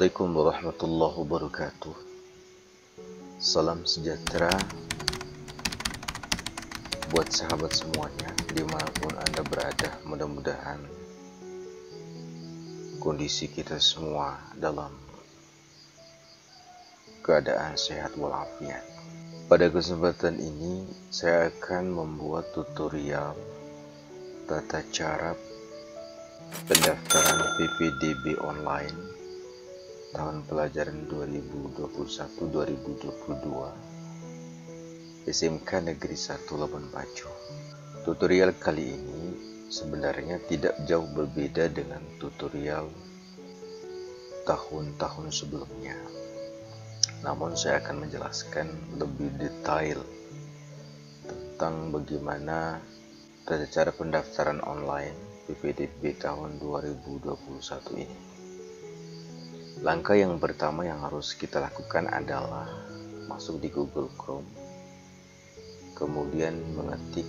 Assalamualaikum warahmatullahi wabarakatuh. Salam sejahtera buat sahabat semuanya dimanapun Anda berada. Mudah-mudahan kondisi kita semua dalam keadaan sehat walafiat. Pada kesempatan ini saya akan membuat tutorial tata cara pendaftaran PPDB online tahun pelajaran 2021-2022 SMK Negeri 1 Labuan Bajo. Tutorial kali ini sebenarnya tidak jauh berbeda dengan tutorial tahun-tahun sebelumnya. Namun saya akan menjelaskan lebih detail tentang bagaimana tata cara pendaftaran online PPDB tahun 2021 ini. Langkah yang pertama yang harus kita lakukan adalah masuk di Google Chrome, kemudian mengetik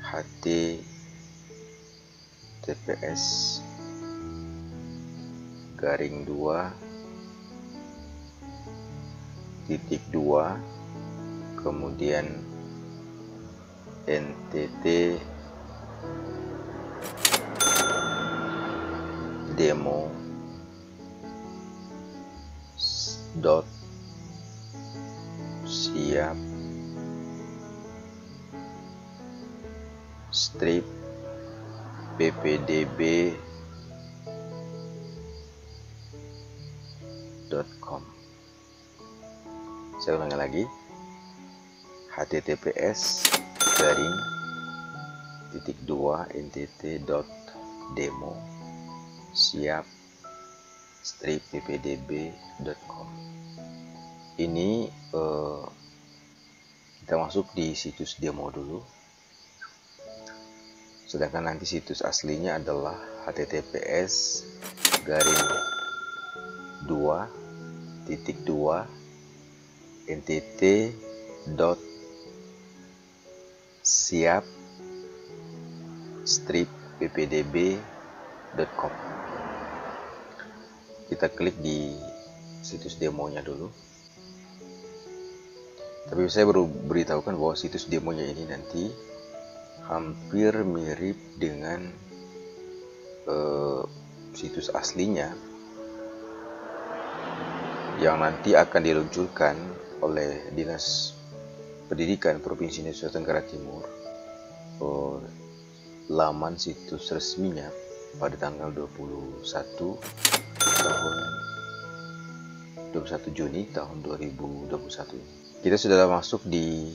https://2.2 kemudian NTT demo siap strip ppdb.com. Saya ulangi lagi, https://NTT.demo siap strip ppdb.com. Ini kita masuk di situs demo dulu, sedangkan nanti situs aslinya adalah https://ntt.siap-ppdb.com. Kita klik di situs demonya dulu. Tapi saya baru beritahukan bahwa situs demonya ini nanti hampir mirip dengan situs aslinya yang nanti akan diluncurkan oleh Dinas Pendidikan Provinsi Nusa Tenggara Timur. Laman situs resminya pada tanggal 21 Juni tahun 2021 ini. Kita sudah masuk di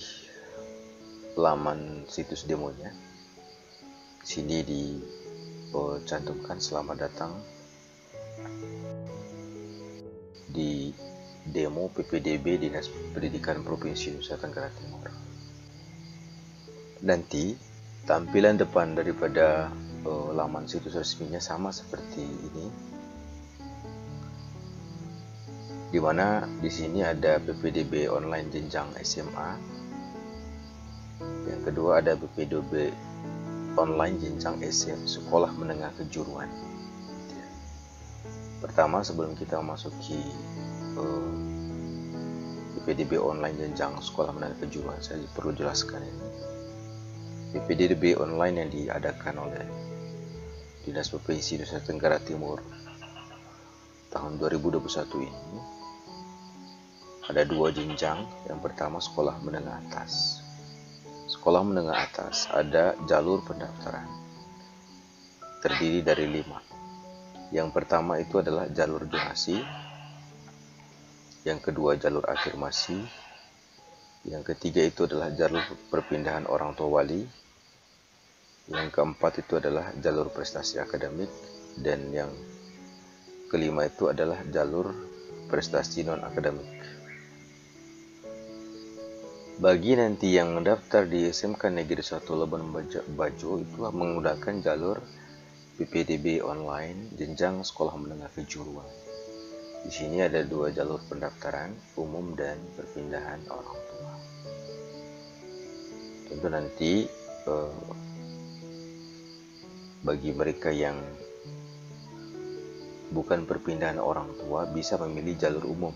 laman situs demonya. Sini dicantumkan selamat datang di demo PPDB Dinas Pendidikan Provinsi Nusa Tenggara Timur. Nanti tampilan depan daripada laman situs resminya sama seperti ini, di mana di sini ada PPDB online jenjang SMA, yang kedua ada PPDB online jenjang SM sekolah menengah kejuruan. Pertama, sebelum kita memasuki PPDB online jenjang sekolah menengah kejuruan, saya perlu jelaskan ini. PPDB online yang diadakan oleh Dinas Provinsi Nusa Tenggara Timur tahun 2021 ini ada dua jenjang. Yang pertama sekolah menengah atas. Sekolah menengah atas ada jalur pendaftaran terdiri dari 5. Yang pertama itu adalah jalur zonasi, yang kedua jalur afirmasi, yang ketiga itu adalah jalur perpindahan orang tua wali, yang keempat itu adalah jalur prestasi akademik, dan yang kelima itu adalah jalur prestasi non-akademik. Bagi nanti yang mendaftar di SMK Negeri 1 Labuan Bajo itu menggunakan jalur PPDB online jenjang sekolah menengah kejuruan. Di sini ada dua jalur pendaftaran, umum dan perpindahan orang tua. Tentu nanti bagi mereka yang bukan perpindahan orang tua, bisa memilih jalur umum.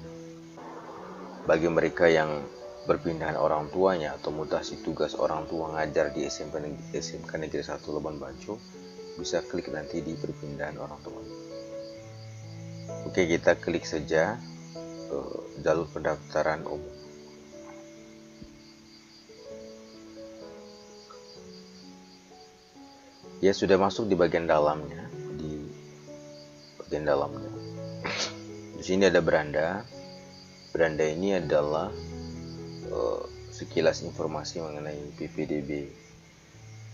Bagi mereka yang perpindahan orang tuanya atau mutasi tugas orang tua ngajar di SMK Negeri 1 Labuan Bajo, bisa klik nanti di perpindahan orang tua. Oke, kita klik saja jalur pendaftaran umum. Ya, sudah masuk di bagian dalamnya. Di sini ada beranda. Beranda ini adalah sekilas informasi mengenai PPDB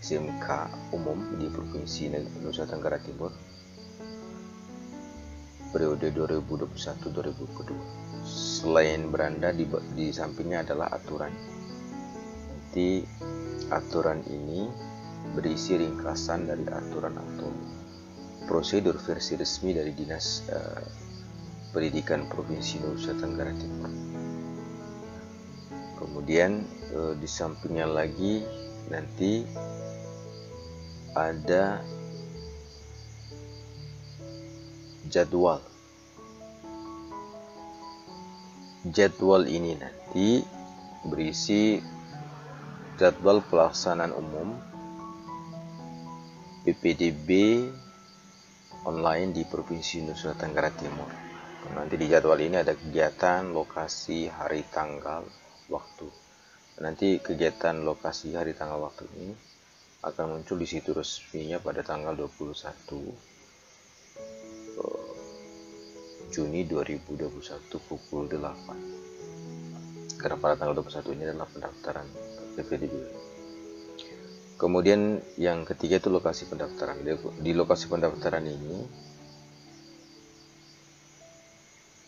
SMK umum di Provinsi Nusa Tenggara Timur periode 2021-2022. Selain beranda, di sampingnya adalah aturan. Nanti aturan ini berisi ringkasan dari aturan atau prosedur versi resmi dari Dinas Pendidikan Provinsi Nusa Tenggara Timur. Kemudian di sampingnya lagi nanti ada jadwal. Jadwal ini nanti berisi jadwal pelaksanaan umum PPDB online di Provinsi Nusa Tenggara Timur. Nanti di jadwal ini ada kegiatan, lokasi, hari, tanggal, waktu. Nanti kegiatan, lokasi, hari, tanggal, waktu ini akan muncul di situs resminya pada tanggal 21 Juni 2021 pukul 8. Karena pada tanggal 21 ini adalah pendaftaran PPDB. Kemudian yang ketiga itu lokasi pendaftaran. Di lokasi pendaftaran ini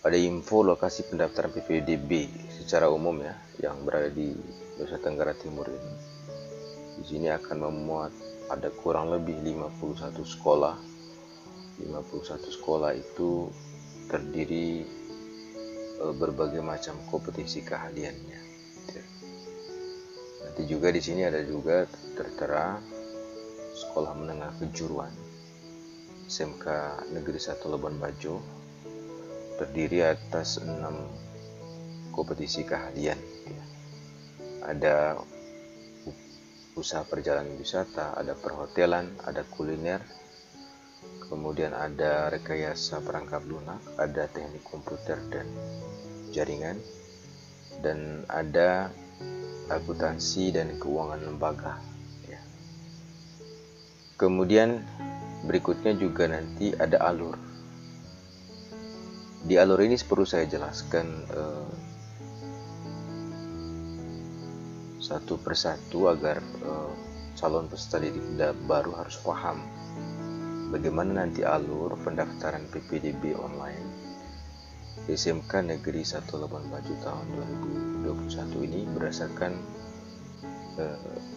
ada info lokasi pendaftaran PPDB secara umum ya, yang berada di Nusa Tenggara Timur ini. Di sini akan memuat ada kurang lebih 51 sekolah. 51 sekolah itu terdiri berbagai macam kompetisi keahliannya. Nanti juga di sini ada juga tertera sekolah menengah kejuruan SMK Negeri 1 Labuan Bajo, terdiri atas 6 kompetisi keahlian. Ada usaha perjalanan wisata, ada perhotelan, ada kuliner, kemudian ada rekayasa perangkap lunak, ada teknik komputer dan jaringan, dan ada akuntansi dan keuangan lembaga ya. Kemudian berikutnya juga nanti ada alur. Di alur ini perlu saya jelaskan satu persatu agar calon peserta didik baru harus paham bagaimana nanti alur pendaftaran PPDB online SMK Negeri 1 Labuan Bajo tahun 2021 ini berdasarkan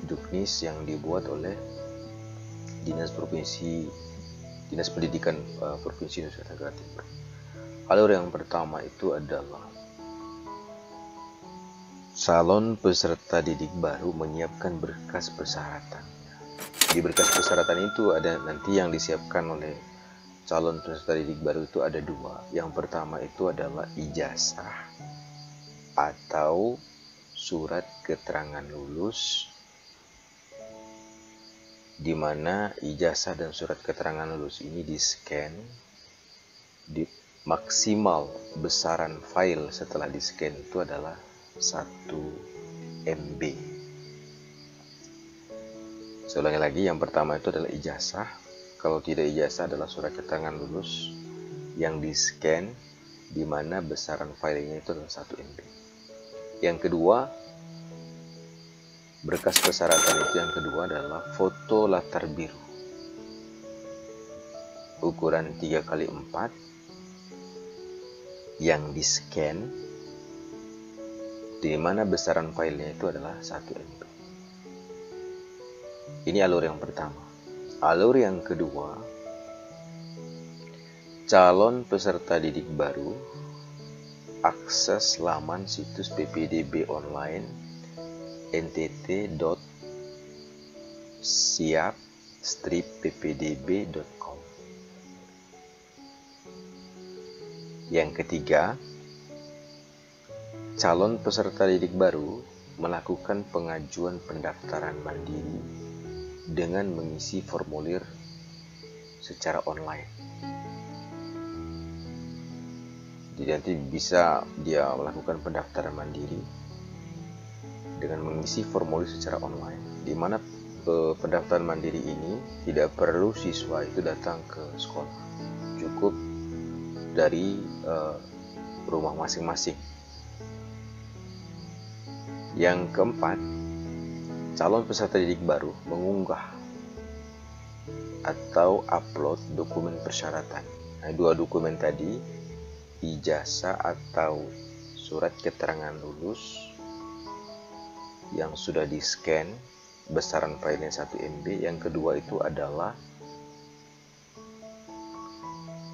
juknis yang dibuat oleh Dinas Pendidikan Provinsi Nusa Tenggara Timur. Alur yang pertama itu adalah calon peserta didik baru menyiapkan berkas persyaratan. Di berkas persyaratan itu ada nanti yang disiapkan oleh calon peserta didik baru itu ada 2. Yang pertama itu adalah ijazah atau surat keterangan lulus, di mana ijazah dan surat keterangan lulus ini di-scan, di maksimal besaran file setelah di-scan itu adalah 1 MB. Saya ulangi lagi, yang pertama itu adalah ijazah. Kalau tidak ijazah adalah surat keterangan lulus yang di-scan, di mana besaran filenya itu adalah 1 MB. Yang kedua, berkas persyaratan itu yang kedua adalah foto latar biru ukuran 3x4 yang di-scan, di mana besaran filenya itu adalah 1 MB. Ini alur yang pertama. Alur yang kedua, calon peserta didik baru akses laman situs PPDB online ntt.siap-ppdb.com. Yang ketiga, calon peserta didik baru melakukan pengajuan pendaftaran mandiri dengan mengisi formulir secara online. Jadi nanti bisa dia melakukan pendaftaran mandiri dengan mengisi formulir secara online, di mana pendaftaran mandiri ini tidak perlu siswa itu datang ke sekolah, cukup dari rumah masing-masing. Yang keempat, calon peserta didik baru mengunggah atau upload dokumen persyaratan. Nah, dua dokumen tadi, ijazah atau surat keterangan lulus yang sudah di-scan, besaran filenya 1 MB. Yang kedua itu adalah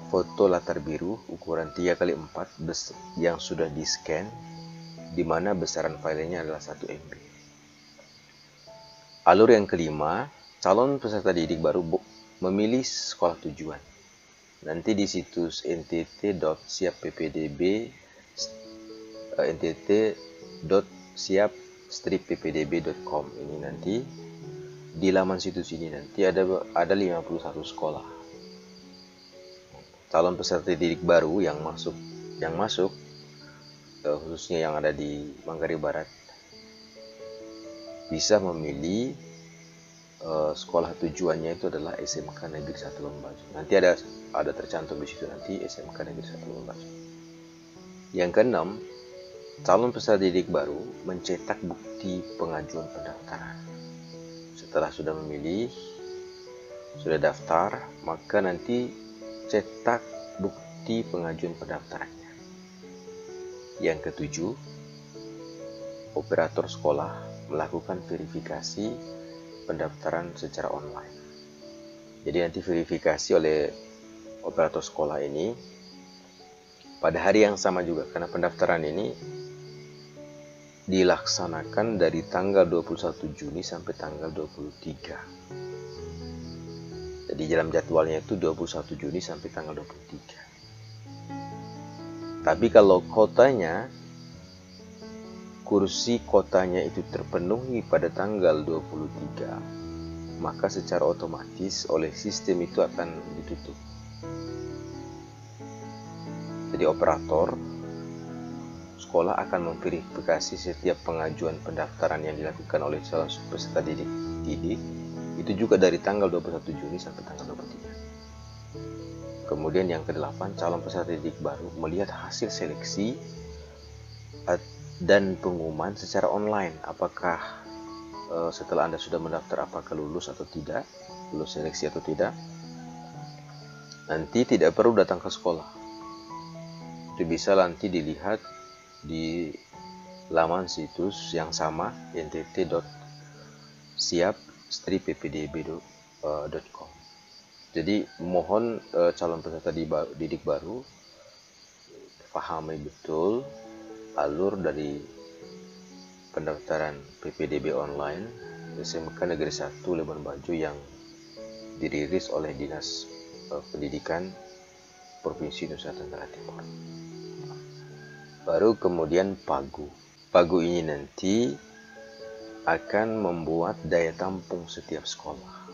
foto latar biru ukuran 3x4 yang sudah di-scan, di mana besaran filenya adalah 1 MB. Alur yang kelima, calon peserta didik baru memilih sekolah tujuan. Nanti di situs ntt.siap.ppdb.com ini nanti di laman situs ini nanti ada 51 sekolah. Calon peserta didik baru yang masuk khususnya yang ada di Manggarai Barat bisa memilih sekolah tujuannya itu adalah SMK Negeri 1 Labuan Bajo. Nanti ada tercantum di situ nanti SMK Negeri 1 Labuan Bajo. Yang keenam, calon peserta didik baru mencetak bukti pengajuan pendaftaran. Setelah sudah memilih, sudah daftar, maka nanti cetak bukti pengajuan pendaftarannya. Yang ketujuh, operator sekolah melakukan verifikasi pendaftaran secara online. Jadi nanti verifikasi oleh operator sekolah ini pada hari yang sama juga, karena pendaftaran ini dilaksanakan dari tanggal 21 Juni sampai tanggal 23. Jadi dalam jadwalnya itu 21 Juni sampai tanggal 23. Tapi kalau kursi kotanya itu terpenuhi pada tanggal 23, maka secara otomatis oleh sistem itu akan ditutup. Jadi operator sekolah akan memverifikasi setiap pengajuan pendaftaran yang dilakukan oleh calon peserta didik itu juga dari tanggal 21 Juni sampai tanggal 23. Kemudian yang ke-8, calon peserta didik baru melihat hasil seleksi dan pengumuman secara online, apakah setelah Anda sudah mendaftar apakah lulus atau tidak, lulus seleksi atau tidak. Nanti tidak perlu datang ke sekolah. Itu bisa nanti dilihat di laman situs yang sama, ntt.siap.ppdb.com. Jadi mohon calon peserta didik baru pahami betul alur dari pendaftaran PPDB online SMK Negeri 1 Labuan Bajo yang dirilis oleh Dinas Pendidikan Provinsi Nusa Tenggara Timur. Baru kemudian pagu. Pagu ini nanti akan membuat daya tampung setiap sekolah.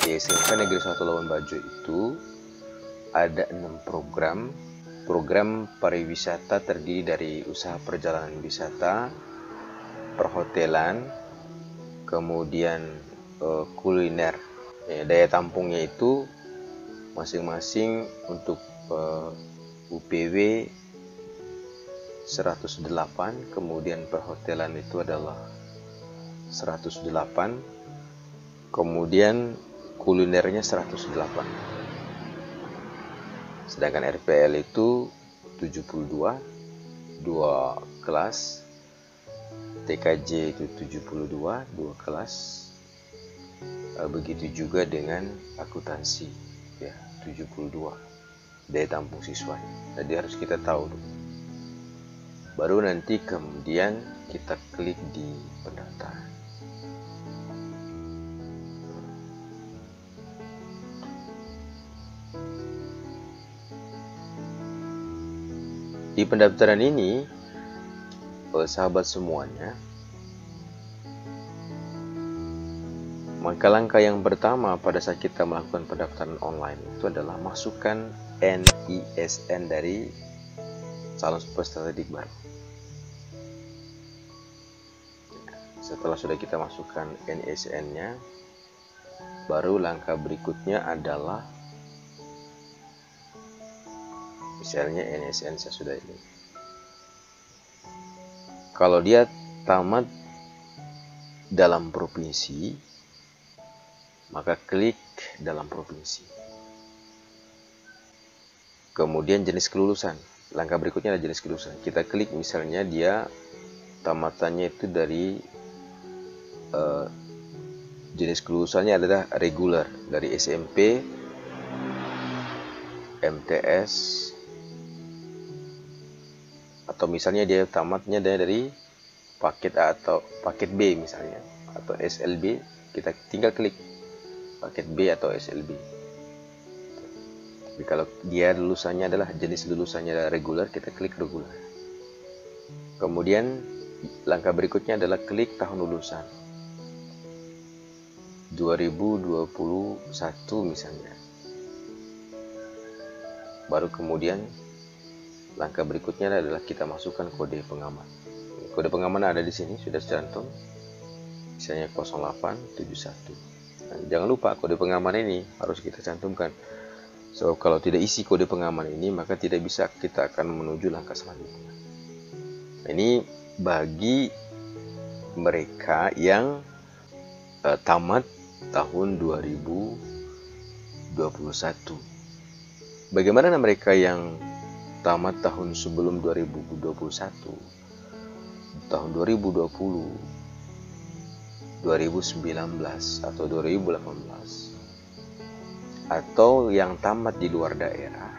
Di SMK Negeri 1 Labuan Bajo itu ada 6 program. Program pariwisata terdiri dari usaha perjalanan wisata, perhotelan, kemudian kuliner. Daya tampungnya itu masing-masing untuk UPW 108, kemudian perhotelan itu adalah 108, kemudian kulinernya 108. Sedangkan RPL itu 72, 2 kelas, TKJ itu 72, 2 kelas. Begitu juga dengan akuntansi, ya 72 daya tampung siswa. Jadi harus kita tahu dulu. Baru nanti kemudian kita klik di pendaftaran. Di pendaftaran ini, sahabat semuanya, maka langkah yang pertama pada saat kita melakukan pendaftaran online itu adalah masukkan NISN dari calon peserta didik baru. Setelah sudah kita masukkan NISN-nya, baru langkah berikutnya adalah misalnya NISN saya sudah ini. Kalau dia tamat dalam provinsi, maka klik dalam provinsi. Kemudian jenis kelulusan. Langkah berikutnya adalah jenis kelulusan. Kita klik misalnya dia tamatannya itu dari jenis kelulusannya adalah reguler dari SMP, MTS, atau misalnya dia tamatnya dari paket A atau paket B misalnya, atau SLB, kita tinggal klik paket B atau SLB. Tapi kalau dia lulusannya adalah jenis lulusannya adalah reguler, kita klik reguler. Kemudian langkah berikutnya adalah klik tahun lulusan 2021 misalnya. Baru kemudian langkah berikutnya adalah kita masukkan kode pengaman. Kode pengaman ada di sini, sudah tercantum. Misalnya 0871. Nah, jangan lupa kode pengaman ini harus kita cantumkan. So, kalau tidak isi kode pengaman ini, maka tidak bisa kita akan menuju langkah selanjutnya. Nah, ini bagi mereka yang tamat tahun 2021. Bagaimana mereka yang tamat tahun sebelum 2021, tahun 2020, 2019 atau 2018, atau yang tamat di luar daerah?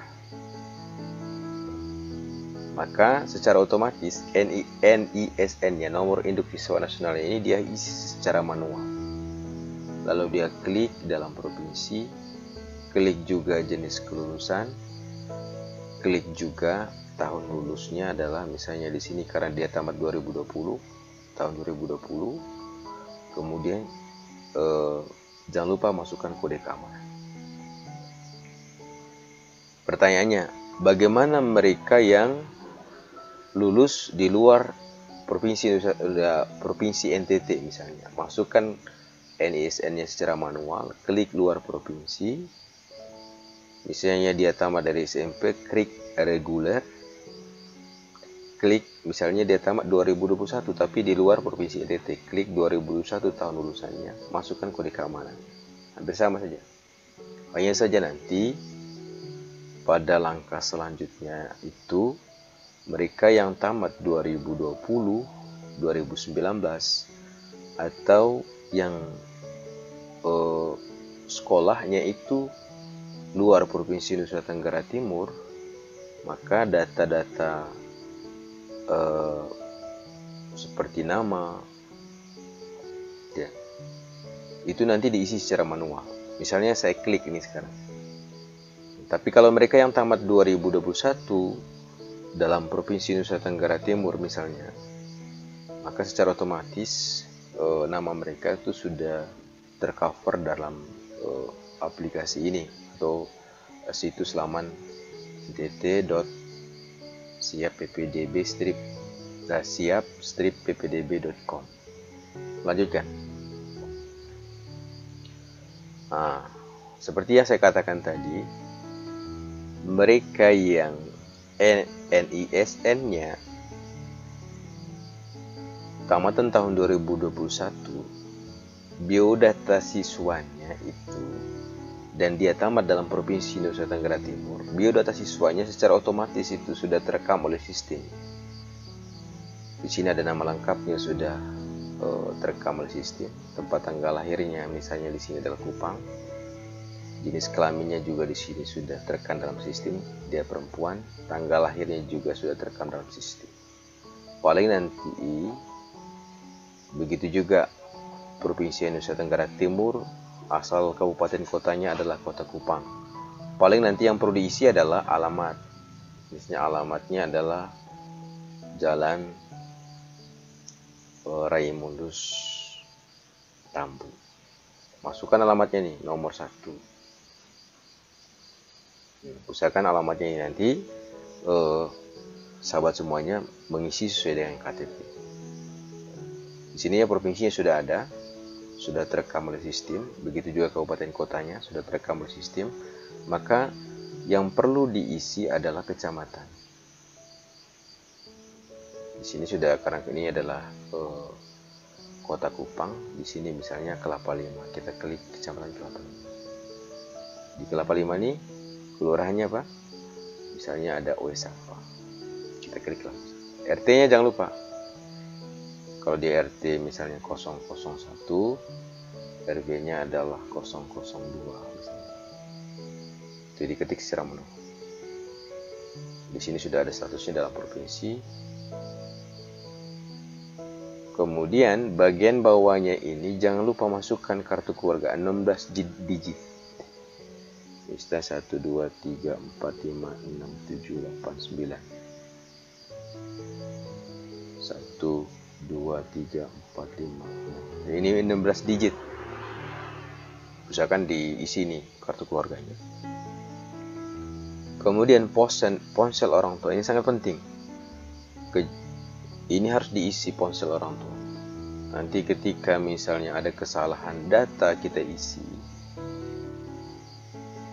Maka secara otomatis NISN-nya, nomor induk siswa nasional ini, dia isi secara manual. Lalu dia klik dalam provinsi, klik juga jenis kelulusan, klik juga tahun lulusnya adalah misalnya di sini karena dia tamat 2020, tahun 2020. Kemudian jangan lupa masukkan kode keamanan. Pertanyaannya, bagaimana mereka yang lulus di luar provinsi NTT misalnya? Masukkan NISN-nya secara manual, klik luar provinsi. Misalnya dia tamat dari SMP, klik reguler. Klik misalnya dia tamat 2021 tapi di luar provinsi NTT, klik 2021 tahun lulusannya, masukkan kode keamanan. Hampir sama saja. Hanya saja nanti pada langkah selanjutnya itu mereka yang tamat 2020, 2019 atau yang sekolahnya itu luar provinsi Nusa Tenggara Timur, maka data-data seperti nama ya, itu nanti diisi secara manual. Misalnya saya klik ini sekarang. Tapi kalau mereka yang tamat 2021 dalam provinsi Nusa Tenggara Timur misalnya, maka secara otomatis nama mereka itu sudah tercover dalam aplikasi ini atau situs laman siap-ppdb.com. Lanjutkan. Nah, seperti yang saya katakan tadi, mereka yang NISN-nya tamatan tahun 2021, biodata siswanya itu, dan dia tamat dalam provinsi Nusa Tenggara Timur, biodata siswanya secara otomatis itu sudah terekam oleh sistem. Di sini ada nama lengkapnya sudah terekam oleh sistem, tempat tanggal lahirnya misalnya di sini adalah Kupang, jenis kelaminnya juga di sini sudah terekam dalam sistem, dia perempuan, tanggal lahirnya juga sudah terekam dalam sistem. Paling nanti begitu juga provinsi Nusa Tenggara Timur, asal kabupaten kotanya adalah Kota Kupang. Paling nanti yang perlu diisi adalah alamat. Misalnya alamatnya adalah Jalan Raimuldus Tambu. Masukkan alamatnya nih, nomor 1. Usahakan alamatnya ini nanti sahabat semuanya mengisi sesuai dengan KTP. Di sini ya provinsinya sudah ada, sudah terekam oleh sistem, begitu juga kabupaten kotanya sudah terekam oleh sistem. Maka yang perlu diisi adalah kecamatan. Di sini sudah, karena ini adalah Kota Kupang. Di sini misalnya Kelapa Lima, kita klik kecamatan Kelapa Lima. Di Kelapa Lima ini kelurahannya apa? Misalnya ada Oesapa, kita klik lah. RT-nya jangan lupa. Kalau di RT misalnya 001, RW-nya adalah 002 misalnya. Itu diketik secara manual. Di sini sudah ada statusnya dalam provinsi. Kemudian bagian bawahnya ini jangan lupa masukkan kartu keluarga 16 digit. Misalnya 1, 2, 3, 4, 5, 6, 7, 8, 9. 1, 2, 3, 4, 5. Ini 16 digit. Usahakan diisi nih kartu keluarganya. Kemudian ponsel orang tua, ini sangat penting. Ini harus diisi ponsel orang tua. Nanti ketika misalnya ada kesalahan data kita isi,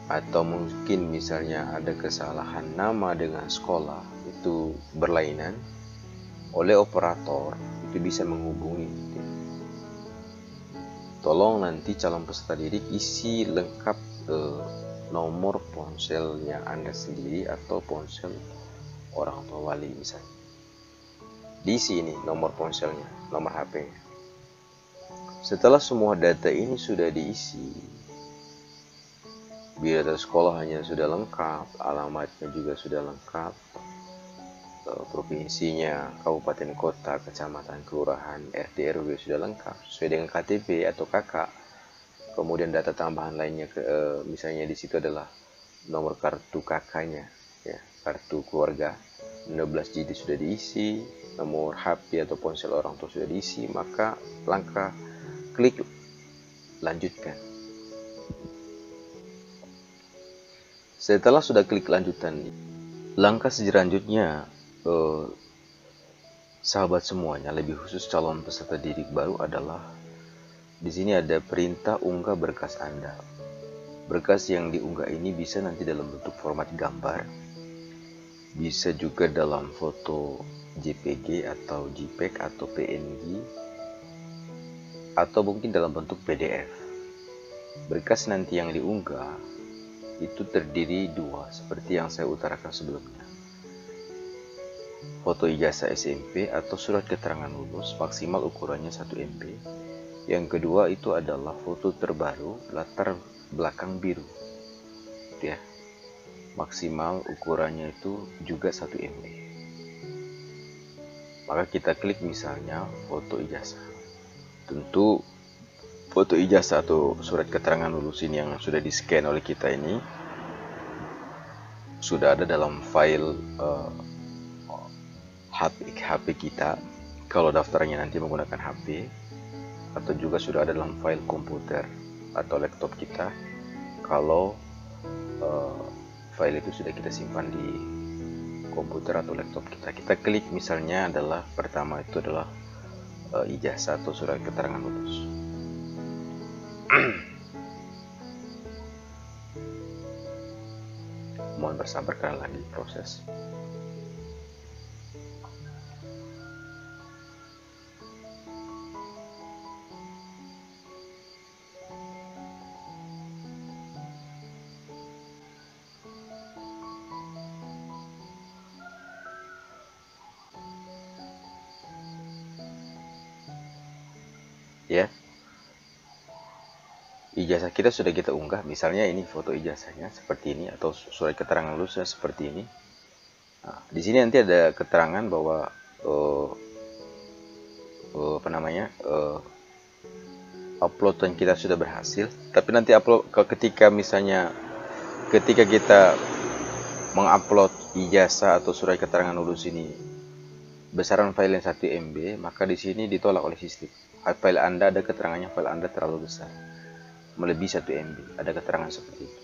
atau mungkin misalnya ada kesalahan nama dengan sekolah itu berlainan, oleh operator itu bisa menghubungi. Tolong nanti calon peserta didik isi lengkap nomor ponselnya Anda sendiri atau ponsel orang tua wali misalnya. Diisi ini nomor ponselnya, nomor HP-nya. Setelah semua data ini sudah diisi, biodata sekolahnya sudah lengkap, alamatnya juga sudah lengkap, provinsinya, kabupaten kota, kecamatan, kelurahan, RT RW sudah lengkap sesuai dengan KTP atau KK. Kemudian data tambahan lainnya misalnya di situ adalah nomor kartu KK-nya, ya, kartu keluarga 16 digit sudah diisi, nomor HP atau ponsel orang tua sudah diisi, maka langkah klik lanjutkan. Setelah sudah klik lanjutan, langkah selanjutnya sahabat semuanya, lebih khusus calon peserta didik baru adalah di sini ada perintah unggah berkas Anda. Berkas yang diunggah ini bisa nanti dalam bentuk format gambar, bisa juga dalam foto JPG atau JPEG atau PNG, atau mungkin dalam bentuk PDF. Berkas nanti yang diunggah itu terdiri 2 seperti yang saya utarakan sebelumnya. Foto ijazah SMP atau surat keterangan lulus maksimal ukurannya 1 MB. Yang kedua itu adalah foto terbaru latar belakang biru. Ya. Maksimal ukurannya itu juga 1 MB. Maka kita klik misalnya foto ijazah. Tentu foto ijazah atau surat keterangan lulus ini yang sudah di-scan oleh kita ini sudah ada dalam file HP kita kalau daftarnya nanti menggunakan HP, atau juga sudah ada dalam file komputer atau laptop kita kalau file itu sudah kita simpan di komputer atau laptop kita. Kita klik misalnya adalah pertama itu adalah ijazah atau surat keterangan lulus. Mohon bersabar karena lagi proses. Ya, ijazah kita sudah kita unggah, misalnya ini foto ijazahnya seperti ini atau surat keterangan lulusnya seperti ini. Nah, di sini nanti ada keterangan bahwa uploadan kita sudah berhasil. Tapi nanti ketika kita mengupload ijazah atau surat keterangan lulus ini besaran file yang 1 MB, maka di sini ditolak oleh sistem. File Anda ada keterangannya file Anda terlalu besar, melebihi 1 MB, ada keterangan seperti itu.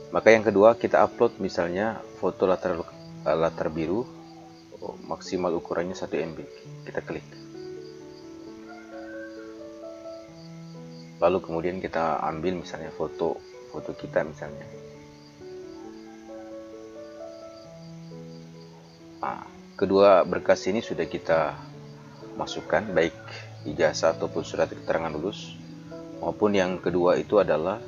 Maka yang kedua, kita upload misalnya foto latar biru, maksimal ukurannya 1 MB, kita klik. Lalu kemudian kita ambil misalnya foto kita misalnya. Nah, kedua berkas ini sudah kita masukkan, baik ijazah ataupun surat keterangan lulus, maupun yang kedua itu adalah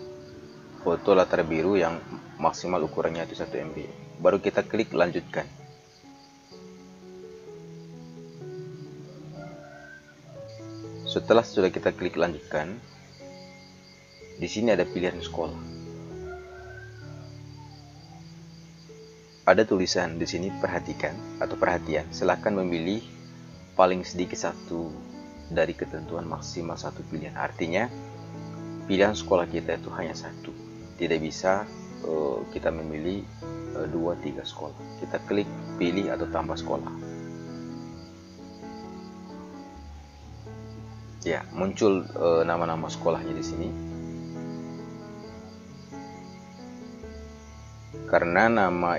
foto latar biru yang maksimal ukurannya itu 1 MB. Baru kita klik lanjutkan. Setelah sudah kita klik lanjutkan, di sini ada pilihan sekolah. Ada tulisan di sini perhatian, silakan memilih paling sedikit satu dari ketentuan maksimal satu pilihan. Artinya pilihan sekolah kita itu hanya satu, tidak bisa kita memilih 2-3 sekolah. Kita klik pilih atau tambah sekolah. Ya, muncul nama-nama sekolahnya di sini. Karena nama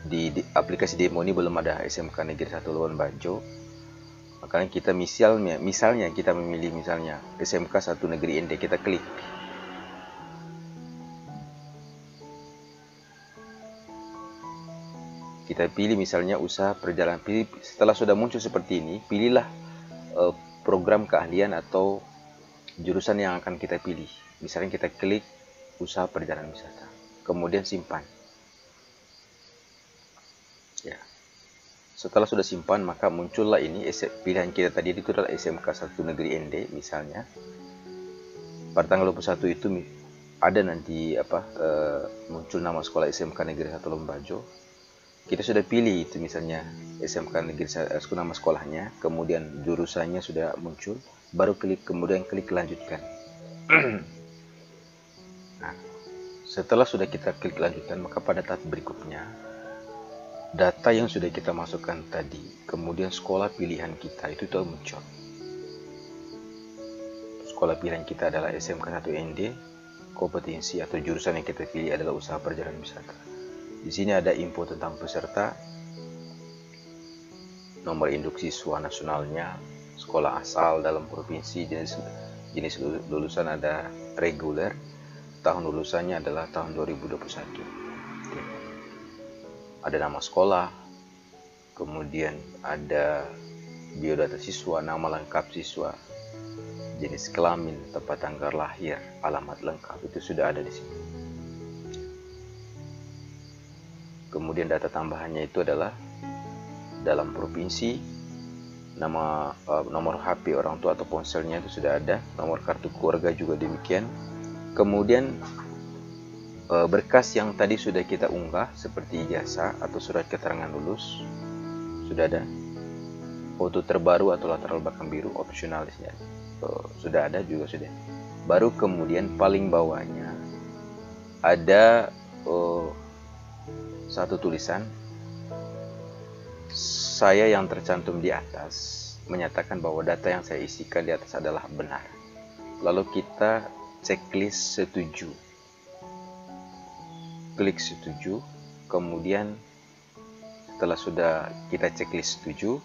di aplikasi demo ini belum ada SMK Negeri 1 Labuan Bajo, makanya kita misalnya kita memilih misalnya SMK 1 Negeri ND, kita klik. Kita pilih misalnya usaha perjalanan. Setelah sudah muncul seperti ini, pilihlah program keahlian atau jurusan yang akan kita pilih. Misalnya kita klik usaha perjalanan wisata, kemudian simpan. Ya. Setelah sudah simpan, maka muncullah ini pilihan kita tadi itu adalah SMK 1 Negeri ND misalnya. Pada tanggal 21 itu ada nanti muncul nama sekolah SMK Negeri 1 Labuan Bajo. Kita sudah pilih itu misalnya SMK Negeri 1, nama sekolahnya, kemudian jurusannya sudah muncul, baru kemudian klik lanjutkan. Nah, setelah sudah kita klik lanjutkan, maka pada tahap berikutnya data yang sudah kita masukkan tadi, kemudian sekolah pilihan kita itu muncul. Sekolah pilihan kita adalah SMK 1 ND, kompetensi atau jurusan yang kita pilih adalah usaha perjalanan wisata. Di sini ada info tentang peserta, nomor induk siswa nasionalnya, sekolah asal dalam provinsi, jenis lulusan ada reguler, tahun lulusannya adalah tahun 2021. Ada nama sekolah, kemudian ada biodata siswa, nama lengkap siswa, jenis kelamin, tempat tanggal lahir, alamat lengkap, itu sudah ada di sini. Kemudian data tambahannya itu adalah dalam provinsi, nama nomor HP orang tua atau ponselnya itu sudah ada, nomor kartu keluarga juga demikian. Kemudian berkas yang tadi sudah kita unggah seperti ijazah atau surat keterangan lulus sudah ada, foto terbaru atau latar belakang biru opsionalisnya sudah ada juga sudah. Baru kemudian paling bawahnya ada satu tulisan, saya yang tercantum di atas menyatakan bahwa data yang saya isikan di atas adalah benar. Lalu kita checklist setuju, klik setuju, kemudian setelah sudah kita checklist setuju,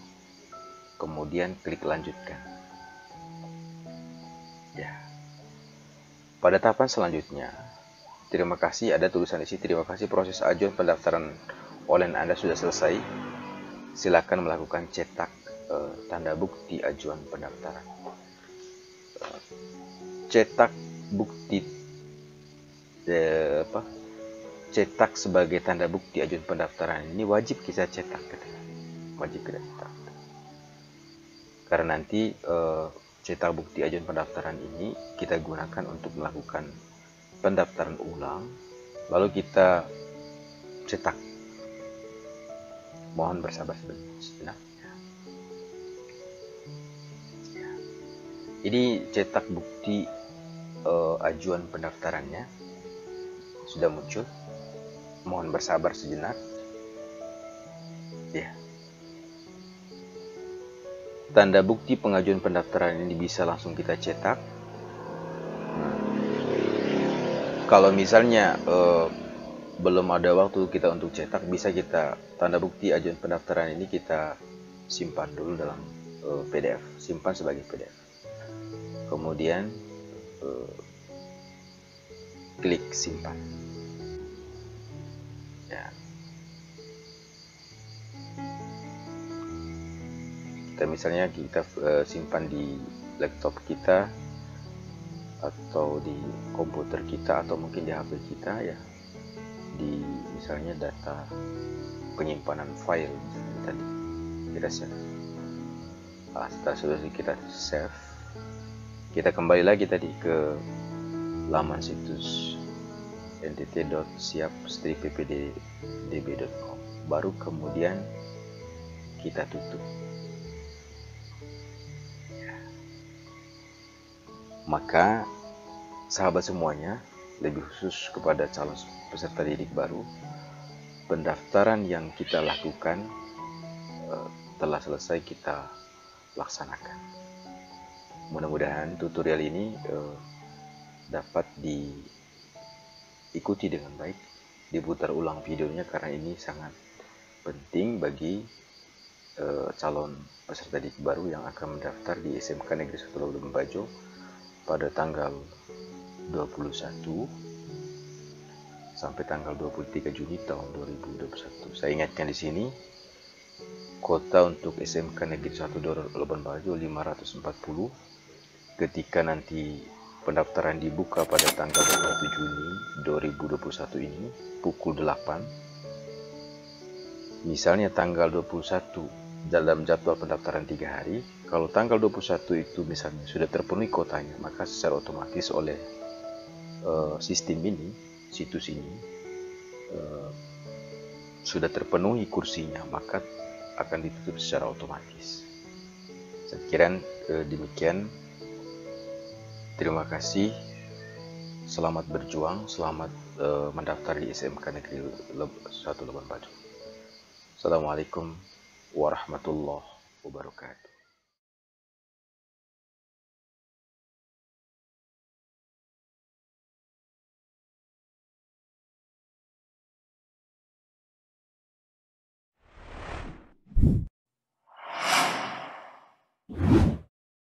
kemudian klik lanjutkan. Ya. Pada tahapan selanjutnya, terima kasih, ada tulisan di sini, terima kasih proses ajuan pendaftaran online Anda sudah selesai. Silakan melakukan cetak tanda bukti ajuan pendaftaran. Cetak bukti cetak sebagai tanda bukti ajuan pendaftaran ini wajib kita cetak, wajib kita cetak. Karena nanti cetak bukti ajuan pendaftaran ini kita gunakan untuk melakukan pendaftaran ulang, lalu kita cetak. Mohon bersabar sebentar. Ini cetak bukti ajuan pendaftarannya sudah muncul. mohon bersabar sejenak. Ya. Tanda bukti pengajuan pendaftaran ini bisa langsung kita cetak. Kalau misalnya belum ada waktu kita untuk cetak, bisa kita tanda bukti ajuan pendaftaran ini kita simpan dulu dalam PDF, simpan sebagai PDF. Kemudian klik simpan. Ya. Misalnya kita simpan di laptop kita atau di komputer kita atau mungkin di HP kita, ya, di misalnya data penyimpanan file tadi kita save. Setelah sudah kita save, kita kembali lagi tadi ke laman situs ntt.siap-ppdb.com, baru kemudian kita tutup. Maka sahabat semuanya, lebih khusus kepada calon peserta didik baru, pendaftaran yang kita lakukan telah selesai kita laksanakan. Mudah-mudahan tutorial ini dapat diikuti dengan baik, diputar ulang videonya karena ini sangat penting bagi calon peserta didik baru yang akan mendaftar di SMK Negeri 1 Labuan Bajo pada tanggal 21 sampai tanggal 23 Juni tahun 2021. Saya ingatkan di sini, kuota untuk SMK Negeri 1 Labuan Bajo 540. Ketika nanti pendaftaran dibuka pada tanggal 21 Juni 2021 ini pukul 8. Misalnya tanggal 21 dalam jadwal pendaftaran 3 hari, kalau tanggal 21 itu misalnya sudah terpenuhi kuotanya, maka secara otomatis oleh sistem ini, situs ini sudah terpenuhi kursinya, maka akan ditutup secara otomatis. Saya kira demikian. Terima kasih. Selamat berjuang, selamat mendaftar di SMK Negeri 1 Labuan Bajo. Assalamualaikum warahmatullahi wabarakatuh.